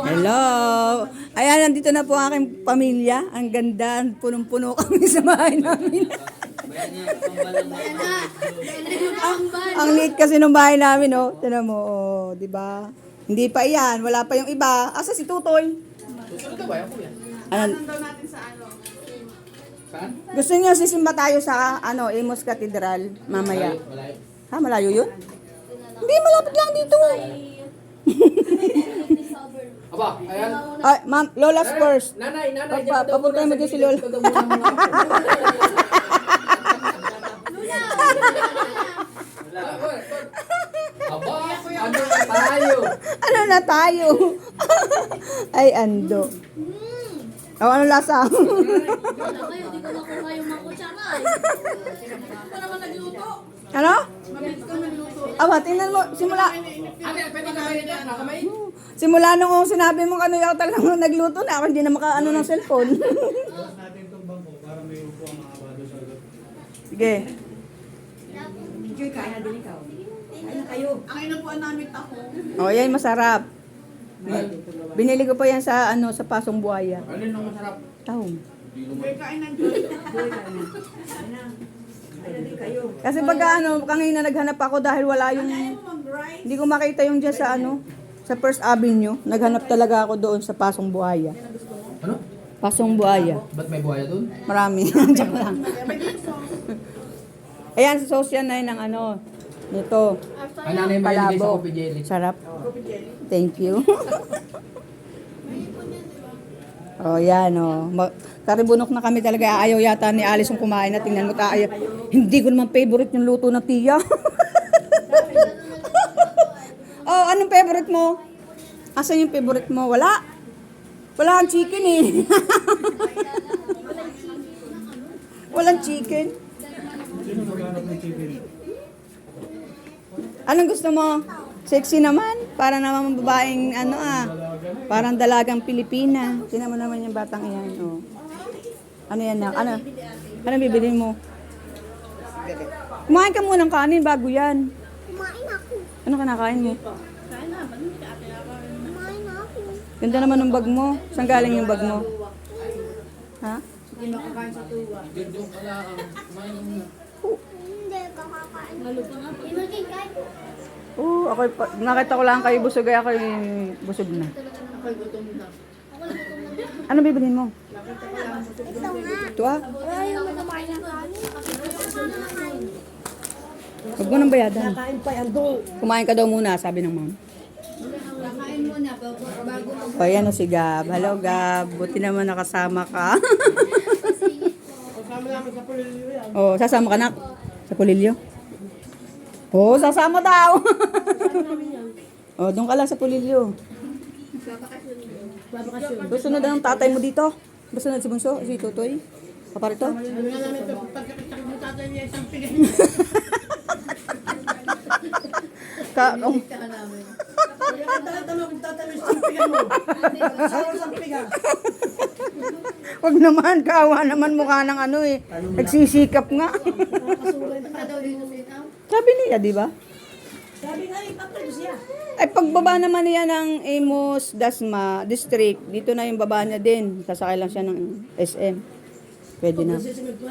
Hello! Ayan, nandito na po ang aking pamilya. Ang ganda, punong-puno kami sa bahay namin. Ang neat kasi ng bahay namin, oh. Tinan mo, oh, di ba? Hindi pa iyan, wala pa yung iba. Asa si Tutoy? Ano? Gusto niyo sisimba tayo sa Imus Cathedral mamaya. Ha, malayo yun? Hindi, malapit lang dito. Aba, ayan. Ay, ma'am, Lola's first. Nanay. Papunta mo dyan si Lola. Aba, ano na tayo? Ano na tayo? Ay, ando. Oh, ano lasa? Wala kayo, di ko nakuha yung mga kutsara eh. Ako naman nagluto. Ano? Mabilis ka magluto. Aba, tingnan mo, simula. Ate, pwede ka kayo na kamay? Simula nung sinabi mo ano yung talagang nagluto na ako, hindi na makaano ng cellphone. Sige. Ang inupuan namin taho. Oh, yan masarap. Binili ko pa yan sa sa Pasong Buhaya. Ano yung masarap? Tahong. May kain ng Diyos. Kasi pagka kanina naghanap ako dahil wala yung Ayaw mo mag-rice? hindi ko makita yung dyan sa sa First Avenue. Naghanap talaga ako doon sa Pasong Buhaya. Ano? Pasong Buhaya. Ba't may buhaya doon? Marami. Joke lang. Ayan, sa social na yun ng nito. Ano na yung mahiligay sa Palabo. coffee jelly? Sarap. Thank you. Oh, yan karibunok na kami talaga. Ayaw yata ni Alice yung kumain na. Tingnan mo tayo. Hindi ko naman favorite yung luto ng tiya. Oh, anong favorite mo? Asan yung favorite mo? Wala. Wala ang chicken eh. Walang chicken. Anong gusto mo? Sexy naman. Para naman babaeng parang dalagang Pilipina. Tingnan mo naman yung batang iyan. Oh. Ano yan na? Ano bibili mo? Kumain ka muna ng kanin bago yan. Kumain ako. Ano kinakain mo? Kumain ako. Ganda naman ng bag mo. Saan galing yung bag mo? Ha? Hindi, kakakain. Imagine ka. Oo, nakita ko lang kayo busog ay ako busog na. Ano bibilhin mo? Ito nga. Ito Ayaw mo kumain ng kanin. Huwag mo nang bayadan. Kain pa yan doon. Kumain ka daw muna, sabi ng ma'am. Kakain muna bago mag... O, yan o si Gab. Hello, Gab. Buti naman nakasama ka. Kasama namin sa pulilyo yan. O, sasama ka na? Sa Pulilyo? O, sasama daw. O, doon ka lang sa Pulilyo. Gusto na daw ng tatay mo dito? Gusto na si Bunso? Si Tutoy? Kaparito? Ano nga namin ito, pagkakita ng tatay niya isang pigay. Ka namin. Kaya ka talaga kung tatanong isang piga mo. Isang piga. Wag naman, kaawa naman mukha ng nagsisikap nga. Sabi niya, di ba? Sabi nga ipapalo siya. Ay, pagbaba naman niya ng Imus, Dasma, District, dito na yung baba niya din. Sasakay lang siya ng SM. Pwede na. Sisimig